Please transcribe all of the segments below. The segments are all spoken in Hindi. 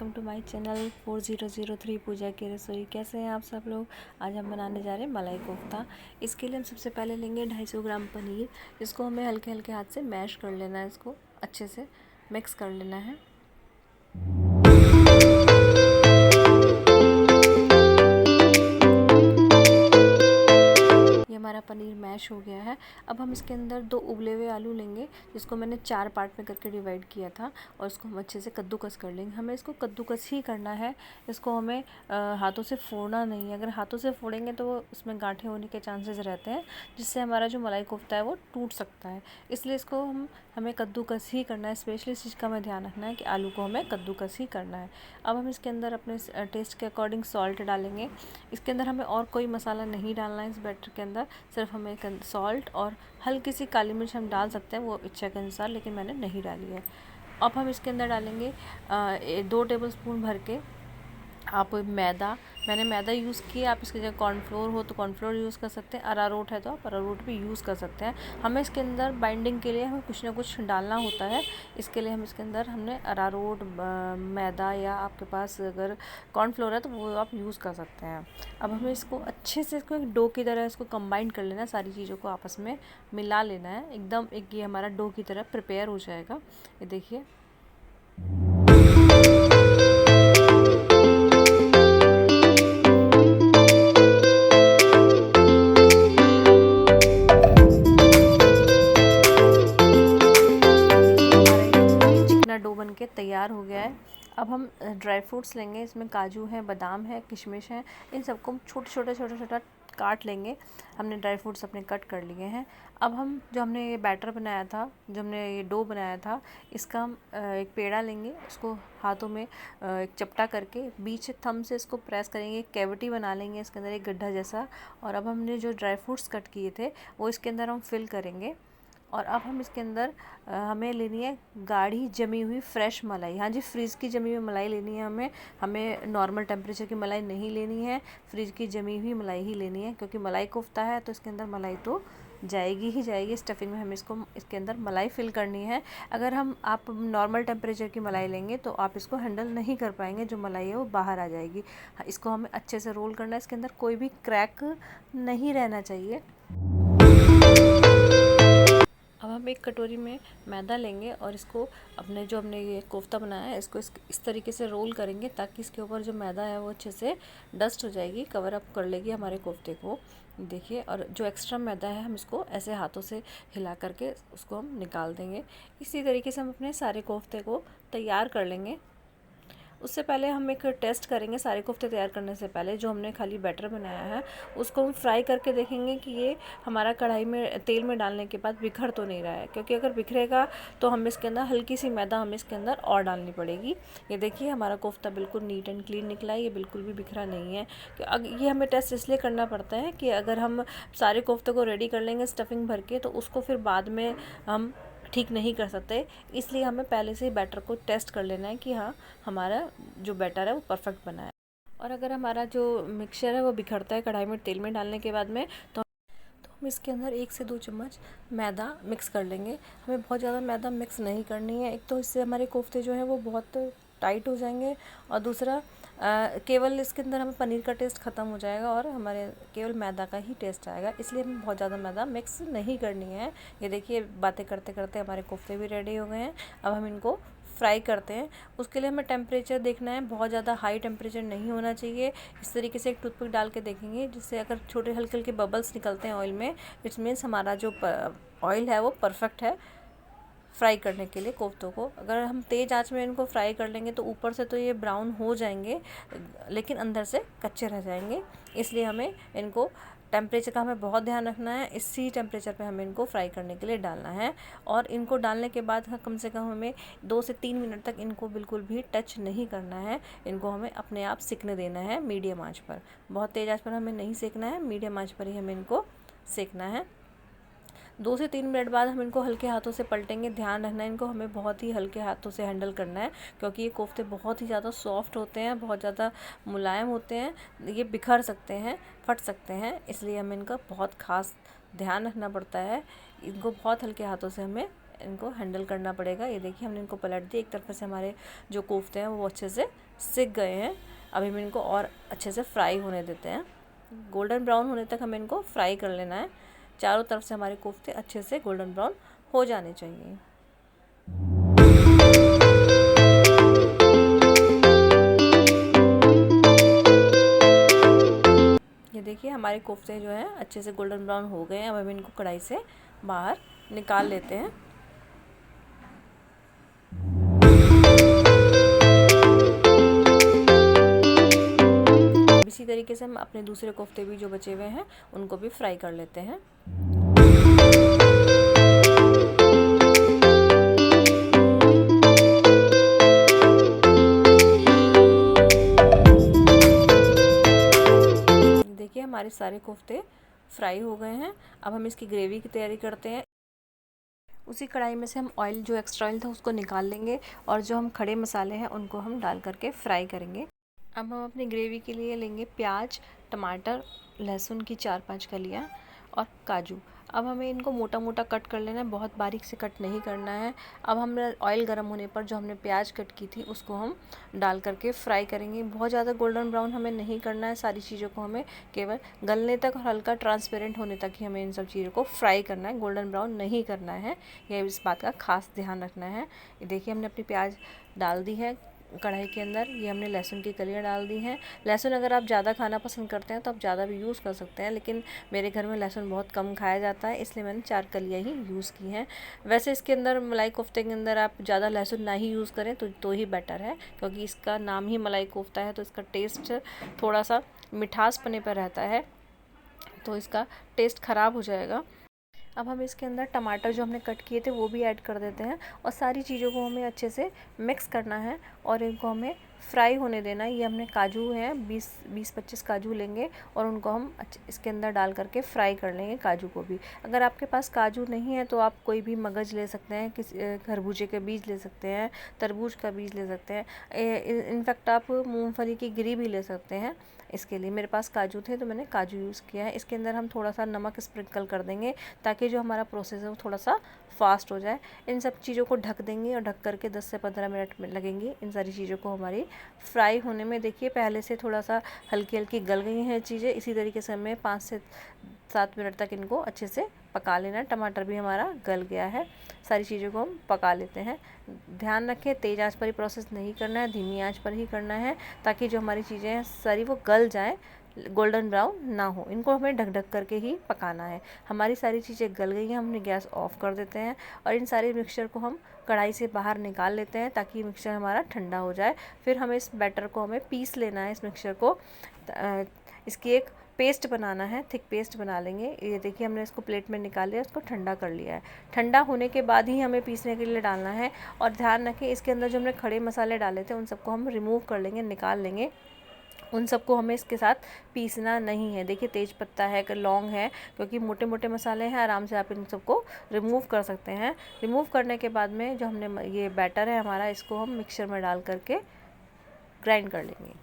वेलकम टू माय चैनल 4003 पूजा की रसोई। कैसे हैं आप सब लोग। आज हम बनाने जा रहे हैं मलाई कोफ्ता। इसके लिए हम सबसे पहले लेंगे 250 ग्राम पनीर। इसको हमें हल्के हल्के हाथ से मैश कर लेना है, इसको अच्छे से मिक्स कर लेना है। हमारा पनीर मैश हो गया है। अब हम इसके अंदर 2 उबले हुए आलू लेंगे, जिसको मैंने 4 पार्ट में करके डिवाइड किया था, और इसको हम अच्छे से कद्दूकस कर लेंगे। हमें इसको कद्दूकस ही करना है, इसको हमें हाथों से फोड़ना नहीं है। अगर हाथों से फोड़ेंगे तो वो उसमें गांठें होने के चांसेस रहते हैं, जिससे हमारा जो मलाई कोफ्ता है वो टूट सकता है। इसलिए इसको हमें कद्दूकस ही करना है। स्पेशली इस चीज़ का हमें ध्यान रखना है कि आलू को हमें कद्दूकस ही करना है। अब हम इसके अंदर अपने टेस्ट के अकॉर्डिंग सॉल्ट डालेंगे। इसके अंदर हमें और कोई मसाला नहीं डालना है। इस बैटर के अंदर सिर्फ हमें सॉल्ट और हल्की सी काली मिर्च हम डाल सकते हैं, वो इच्छा के अनुसार, लेकिन मैंने नहीं डाली है। अब हम इसके अंदर डालेंगे 2 टेबलस्पून भर के आप मैदा। मैंने मैदा यूज़ किया, आप इसकी जगह कॉर्नफ्लोर हो तो कॉर्नफ्लोर यूज़ कर सकते हैं, अरारोट है तो आप अरारोट भी यूज़ कर सकते हैं। हमें इसके अंदर बाइंडिंग के लिए हमें कुछ ना कुछ डालना होता है, इसके लिए हम इसके अंदर हमने अरारोट, मैदा, या आपके पास अगर कॉर्नफ्लोर है तो वो आप यूज़ कर सकते हैं। अब हमें इसको अच्छे से इसको एक डो की तरह इसको कंबाइन कर लेना है, सारी चीज़ों को आपस में मिला लेना है। एकदम एक ये हमारा डो की तरह प्रिपेयर हो जाएगा। ये देखिए, डो बनके तैयार हो गया है। अब हम ड्राई फ्रूट्स लेंगे, इसमें काजू है, बादाम है, किशमिश है, इन सबको छोटा काट लेंगे। हमने ड्राई फ्रूट्स अपने कट कर लिए हैं। अब हम जो हमने ये बैटर बनाया था, जो हमने ये डो बनाया था, इसका हम एक पेड़ा लेंगे, उसको हाथों में एक चपटा करके बीच थंब से इसको प्रेस करेंगे, एक कैविटी बना लेंगे इसके अंदर, एक गड्ढा जैसा। और अब हमने जो ड्राई फ्रूट्स कट किए थे वो इसके अंदर हम फिल करेंगे। और अब हम इसके अंदर हमें लेनी है गाढ़ी जमी हुई फ्रेश मलाई। हाँ जी, फ्रीज़ की जमी हुई मलाई लेनी है हमें नॉर्मल टेम्परेचर की मलाई नहीं लेनी है, फ्रीज की जमी हुई मलाई ही लेनी है, क्योंकि मलाई कोफ्ता है तो इसके अंदर मलाई तो जाएगी ही जाएगी। स्टफिंग में हमें इसके अंदर मलाई फिल करनी है। अगर आप नॉर्मल टेम्परेचर की मलाई लेंगे तो आप इसको हैंडल नहीं कर पाएंगे, जो मलाई है वो बाहर आ जाएगी। इसको हमें अच्छे से रोल करना है, इसके अंदर कोई भी क्रैक नहीं रहना चाहिए। अब हम एक कटोरी में मैदा लेंगे और इसको अपने जो हमने ये कोफ्ता बनाया है इसको इस तरीके से रोल करेंगे, ताकि इसके ऊपर जो मैदा है वो अच्छे से डस्ट हो जाएगी, कवर अप कर लेगी हमारे कोफ्ते को। देखिए, और जो एक्स्ट्रा मैदा है हम इसको ऐसे हाथों से हिला करके उसको हम निकाल देंगे। इसी तरीके से हम अपने सारे कोफ्ते को तैयार कर लेंगे। उससे पहले हम एक टेस्ट करेंगे, सारे कोफ्ते तैयार करने से पहले जो हमने खाली बैटर बनाया है उसको हम फ्राई करके देखेंगे कि ये हमारा कढ़ाई में तेल में डालने के बाद बिखर तो नहीं रहा है, क्योंकि अगर बिखरेगा तो हम इसके अंदर हल्की सी मैदा हमें इसके अंदर और डालनी पड़ेगी। ये देखिए, हमारा कोफ्ता बिल्कुल नीट एंड क्लीन निकला है, ये बिल्कुल भी बिखरा नहीं है। ये हमें टेस्ट इसलिए करना पड़ता है कि अगर हम सारे कोफ्ते को रेडी कर लेंगे स्टफिंग भर के, तो उसको फिर बाद में हम ठीक नहीं कर सकते। इसलिए हमें पहले से ही बैटर को टेस्ट कर लेना है कि हाँ, हमारा जो बैटर है वो परफेक्ट बना है। और अगर हमारा जो मिक्सचर है वो बिखरता है कढ़ाई में तेल में डालने के बाद में, तो हम इसके अंदर 1 से 2 चम्मच मैदा मिक्स कर लेंगे। हमें बहुत ज़्यादा मैदा मिक्स नहीं करनी है, एक तो इससे हमारे कोफ्ते जो हैं वो बहुत टाइट हो जाएंगे, और दूसरा केवल इसके अंदर हमें पनीर का टेस्ट ख़त्म हो जाएगा और हमारे केवल मैदा का ही टेस्ट आएगा। इसलिए हमें बहुत ज़्यादा मैदा मिक्स नहीं करनी है। ये देखिए, बातें करते करते हमारे कोफ्ते भी रेडी हो गए हैं। अब हम इनको फ्राई करते हैं। उसके लिए हमें टेम्परेचर देखना है, बहुत ज़्यादा हाई टेम्परेचर नहीं होना चाहिए। इस तरीके से एक टूथपिक डाल के देखेंगे, जिससे अगर छोटे हल्के हल्के बबल्स निकलते हैं ऑयल में, इट्स मीन्स हमारा जो ऑयल है वो परफेक्ट है फ्राई करने के लिए कोफ्तों को। अगर हम तेज़ आंच में इनको फ्राई कर लेंगे तो ऊपर से तो ये ब्राउन हो जाएंगे, लेकिन अंदर से कच्चे रह जाएंगे। इसलिए हमें इनको टेम्परेचर का हमें बहुत ध्यान रखना है। इसी टेम्परेचर पे हमें इनको फ्राई करने के लिए डालना है, और इनको डालने के बाद कम से कम हमें 2 से 3 मिनट तक इनको बिल्कुल भी टच नहीं करना है। इनको हमें अपने आप सिकने देना है मीडियम आंच पर। बहुत तेज़ आंच पर हमें नहीं सेकना है, मीडियम आंच पर ही हमें इनको सेकना है। 2 से 3 मिनट बाद हम इनको हल्के हाथों से पलटेंगे। ध्यान रखना है, इनको हमें बहुत ही हल्के हाथों से हैंडल करना है, क्योंकि ये कोफ्ते बहुत ही ज़्यादा सॉफ्ट होते हैं, बहुत ज़्यादा मुलायम होते हैं, ये बिखर सकते हैं, फट सकते हैं। इसलिए हमें इनका बहुत ख़ास ध्यान रखना पड़ता है। इनको बहुत हल्के हाथों से हमें इनको हैंडल करना पड़ेगा। ये देखिए हमने इनको पलट दिया, एक तरफ से हमारे जो कोफ्ते हैं वो अच्छे से सिक गए हैं। अभी हम इनको और अच्छे से फ्राई होने देते हैं, गोल्डन ब्राउन होने तक हमें इनको फ्राई कर लेना है। चारों तरफ से हमारे कोफ्ते अच्छे से गोल्डन ब्राउन हो जाने चाहिए। ये देखिए हमारे कोफ्ते जो हैं अच्छे से गोल्डन ब्राउन हो गए हैं। अब हम इनको कढ़ाई से बाहर निकाल लेते हैं। इसी तरीके से हम अपने दूसरे कोफ्ते भी जो बचे हुए हैं उनको भी फ्राई कर लेते हैं। देखिए हमारे सारे कोफ्ते फ्राई हो गए हैं। अब हम इसकी ग्रेवी की तैयारी करते हैं। उसी कढ़ाई में से हम ऑयल, जो एक्स्ट्रा ऑयल था उसको निकाल लेंगे और जो हम खड़े मसाले हैं उनको हम डाल करके फ्राई करेंगे। अब हम अपनी ग्रेवी के लिए लेंगे प्याज, टमाटर, लहसुन की 4-5 कलियाँ और काजू। अब हमें इनको मोटा मोटा कट कर लेना है, बहुत बारीक से कट नहीं करना है। अब हम ऑयल गर्म होने पर जो हमने प्याज कट की थी उसको हम डाल करके फ्राई करेंगे। बहुत ज़्यादा गोल्डन ब्राउन हमें नहीं करना है, सारी चीज़ों को हमें केवल गलने तक और हल्का ट्रांसपेरेंट होने तक ही हमें इन सब चीज़ों को फ्राई करना है, गोल्डन ब्राउन नहीं करना है। यह इस बात का खास ध्यान रखना है। देखिए हमने अपनी प्याज डाल दी है कढ़ाई के अंदर। ये हमने लहसुन की कलियाँ डाल दी हैं। लहसुन अगर आप ज़्यादा खाना पसंद करते हैं तो आप ज़्यादा भी यूज़ कर सकते हैं, लेकिन मेरे घर में लहसुन बहुत कम खाया जाता है, इसलिए मैंने 4 कलियाँ ही यूज़ की हैं। वैसे इसके अंदर मलाई कोफ्ते के अंदर आप ज़्यादा लहसुन ना ही यूज़ करें तो ही बेटर है, क्योंकि इसका नाम ही मलाई कोफ्ता है, तो इसका टेस्ट थोड़ा सा मिठास पने पर रहता है, तो इसका टेस्ट ख़राब हो जाएगा। अब हम इसके अंदर टमाटर जो हमने कट किए थे वो भी ऐड कर देते हैं और सारी चीज़ों को हमें अच्छे से मिक्स करना है और इनको हमें फ्राई होने देना है। ये हमने काजू हैं 20-25 काजू लेंगे और उनको हम इसके अंदर डाल करके फ्राई कर लेंगे काजू को भी। अगर आपके पास काजू नहीं है तो आप कोई भी मगज ले सकते हैं, किसी खरबूजे के बीज ले सकते हैं, तरबूज का बीज ले सकते हैं, इनफैक्ट आप मूंगफली की गिरी भी ले सकते हैं। इसके लिए मेरे पास काजू थे तो मैंने काजू यूज़ किया है। इसके अंदर हम थोड़ा सा नमक स्प्रिंकल कर देंगे ताकि जो हमारा प्रोसेस है वो थोड़ा सा फास्ट हो जाए। इन सब चीज़ों को ढक देंगे और ढक करके 10 से 15 मिनट में लगेंगी इन सारी चीज़ों को हमारी फ्राई होने में। देखिए पहले से थोड़ा सा हल्की हल्की गल गई हैं चीज़ें। इसी तरीके से हमें 5 से 7 मिनट तक इनको अच्छे से पका लेना है। टमाटर भी हमारा गल गया है। सारी चीज़ों को हम पका लेते हैं। ध्यान रखें तेज़ आंच पर ही प्रोसेस नहीं करना है, धीमी आंच पर ही करना है, ताकि जो हमारी चीज़ें हैं सारी वो गल जाएँ, गोल्डन ब्राउन ना हो। इनको हमें ढक ढक करके ही पकाना है। हमारी सारी चीज़ें गल गई हैं, हमने गैस ऑफ कर देते हैं और इन सारे मिक्सचर को हम कढ़ाई से बाहर निकाल लेते हैं ताकि मिक्सचर हमारा ठंडा हो जाए। फिर हमें इस बैटर को हमें पीस लेना है, इस मिक्सचर को इसकी एक पेस्ट बनाना है, थिक पेस्ट बना लेंगे। ये देखिए हमने इसको प्लेट में निकाल लिया, इसको ठंडा कर लिया है। ठंडा होने के बाद ही हमें पीसने के लिए डालना है। और ध्यान रखें इसके अंदर जो हमने खड़े मसाले डाले थे उन सबको हम रिमूव कर लेंगे, निकाल लेंगे। उन सबको हमें इसके साथ पीसना नहीं है। देखिए तेज पत्ता है, लौंग है, क्योंकि मोटे मोटे मसाले हैं, आराम से आप इन सबको रिमूव कर सकते हैं। रिमूव करने के बाद में जो हमने ये बैटर है हमारा, इसको हम मिक्सर में डाल करके ग्राइंड कर लेंगे।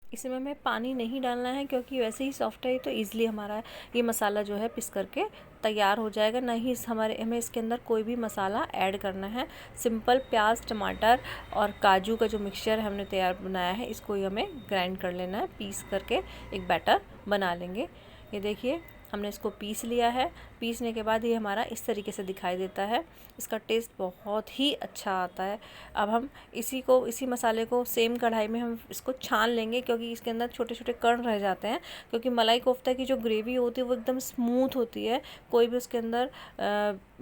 इसमें हमें पानी नहीं डालना है क्योंकि वैसे ही सॉफ्ट है तो ईज़िली हमारा ये मसाला जो है पिस करके तैयार हो जाएगा। ना ही हमें इसके अंदर कोई भी मसाला ऐड करना है। सिंपल प्याज, टमाटर और काजू का जो मिक्सचर हमने तैयार बनाया है इसको ही हमें ग्राइंड कर लेना है, पीस करके एक बैटर बना लेंगे। ये देखिए हमने इसको पीस लिया है। पीसने के बाद ये हमारा इस तरीके से दिखाई देता है। इसका टेस्ट बहुत ही अच्छा आता है। अब हम इसी मसाले को सेम कढ़ाई में हम इसको छान लेंगे, क्योंकि इसके अंदर छोटे छोटे कण रह जाते हैं। क्योंकि मलाई कोफ्ता की जो ग्रेवी होती है वो एकदम स्मूथ होती है, कोई भी उसके अंदर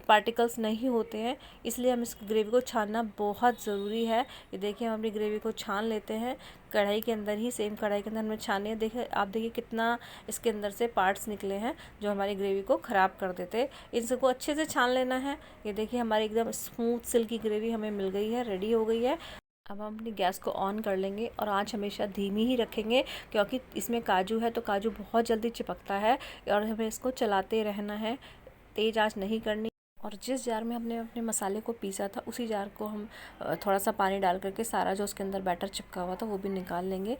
पार्टिकल्स नहीं होते हैं, इसलिए हम इस ग्रेवी को छानना बहुत ज़रूरी है। ये देखिए हम अपनी ग्रेवी को छान लेते हैं कढ़ाई के अंदर ही, सेम कढ़ाई के अंदर हमने छाने। देखिए आप देखिए कितना इसके अंदर से पार्ट्स निकले हैं जो हमारी ग्रेवी को ख़राब कर देते। इन सबको अच्छे से छान लेना है। ये देखिए हमारी एकदम स्मूथ सिल्की ग्रेवी हमें मिल गई है, रेडी हो गई है। अब हम अपनी गैस को ऑन कर लेंगे और आंच हमेशा धीमी ही रखेंगे, क्योंकि इसमें काजू है तो काजू बहुत जल्दी चिपकता है और हमें इसको चलाते रहना है, तेज़ आंच नहीं करनी। और जिस जार में हमने अपने मसाले को पीसा था उसी जार को हम थोड़ा सा पानी डाल करके सारा जो उसके अंदर बैटर चिपका हुआ था वो भी निकाल लेंगे।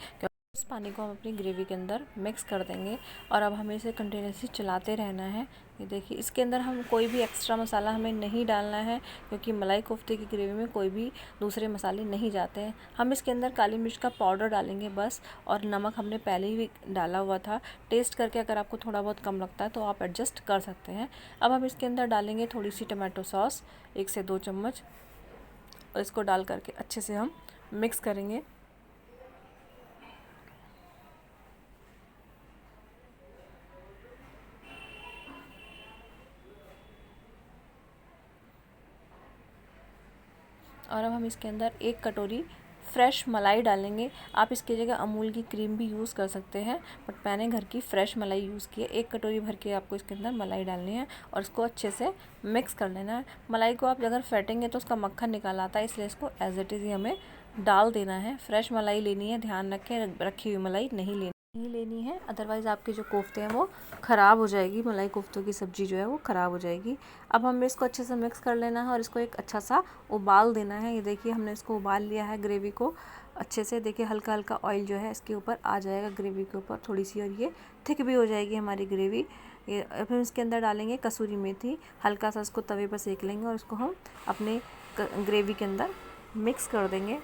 इस पानी को हम अपनी ग्रेवी के अंदर मिक्स कर देंगे और अब हमें इसे कंटिन्यूसली चलाते रहना है। ये देखिए, इसके अंदर हम कोई भी एक्स्ट्रा मसाला हमें नहीं डालना है, क्योंकि मलाई कोफ्ते की ग्रेवी में कोई भी दूसरे मसाले नहीं जाते हैं। हम इसके अंदर काली मिर्च का पाउडर डालेंगे बस, और नमक हमने पहले ही डाला हुआ था। टेस्ट करके अगर आपको थोड़ा बहुत कम लगता है तो आप एडजस्ट कर सकते हैं। अब हम इसके अंदर डालेंगे थोड़ी सी टमाटो सॉस, 1 से 2 चम्मच, और इसको डाल करके अच्छे से हम मिक्स करेंगे। और अब हम इसके अंदर 1 कटोरी फ्रेश मलाई डालेंगे। आप इसकी जगह अमूल की क्रीम भी यूज़ कर सकते हैं, बट मैंने घर की फ्रेश मलाई यूज़ की है। 1 कटोरी भर के आपको इसके अंदर मलाई डालनी है और इसको अच्छे से मिक्स कर लेना है। मलाई को आप अगर फेंटेंगे तो उसका मक्खन निकाल आता है, इसलिए इसको एज इट इज़ ही हमें डाल देना है। फ्रेश मलाई लेनी है, ध्यान रखें रखी हुई मलाई नहीं लेनी है, अदरवाइज़ आपके जो कोफ्ते हैं वो ख़राब हो जाएगी। मलाई कोफ्तों की सब्ज़ी जो है वो ख़राब हो जाएगी। अब हमें इसको अच्छे से मिक्स कर लेना है और इसको एक अच्छा सा उबाल देना है। ये देखिए, हमने इसको उबाल लिया है ग्रेवी को अच्छे से। देखिए, हल्का हल्का ऑयल जो है इसके ऊपर आ जाएगा ग्रेवी के ऊपर थोड़ी सी, और ये थिक भी हो जाएगी हमारी ग्रेवी। ये अब हम इसके अंदर डालेंगे कसूरी मेथी, हल्का सा इसको तवे पर सेक लेंगे और इसको हम अपने ग्रेवी के अंदर मिक्स कर देंगे।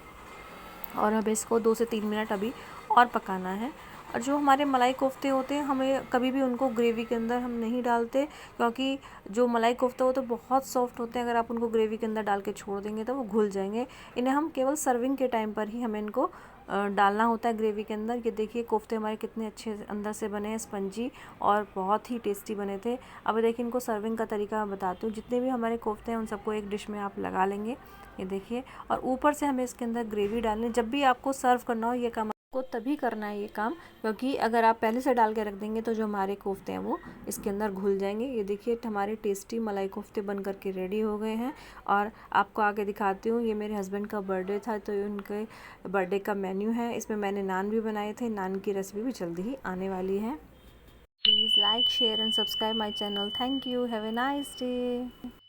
और अब इसको 2 से 3 मिनट अभी और पकाना है। और जो हमारे मलाई कोफ्ते होते हैं, हमें कभी भी उनको ग्रेवी के अंदर हम नहीं डालते, क्योंकि जो मलाई कोफ्ते होते हैं बहुत सॉफ्ट होते हैं। अगर आप उनको ग्रेवी के अंदर डाल के छोड़ देंगे तो वो घुल जाएंगे। इन्हें हम केवल सर्विंग के टाइम पर ही हमें इनको डालना होता है ग्रेवी के अंदर। ये देखिए, कोफ्ते हमारे कितने अच्छे अंदर से बने हैं, स्पंजी और बहुत ही टेस्टी बने थे। अब देखिए, इनको सर्विंग का तरीका मैं बताती हूँ। जितने भी हमारे कोफ्ते हैं उन सबको एक डिश में आप लगा लेंगे, ये देखिए, और ऊपर से हमें इसके अंदर ग्रेवी डालनी। जब भी आपको सर्व करना हो ये काम आपको तभी करना है ये काम, क्योंकि अगर आप पहले से डाल के रख देंगे तो जो हमारे कोफ्ते हैं वो इसके अंदर घुल जाएंगे। ये देखिए, हमारे टेस्टी मलाई कोफ्ते बन करके रेडी हो गए हैं। और आपको आगे दिखाती हूँ, ये मेरे हस्बैंड का बर्थडे था तो उनके बर्थडे का मेन्यू है। इसमें मैंने नान भी बनाए थे, नान की रेसिपी भी जल्दी ही आने वाली है। Please like, share and subscribe my channel. Thank you, have a nice day.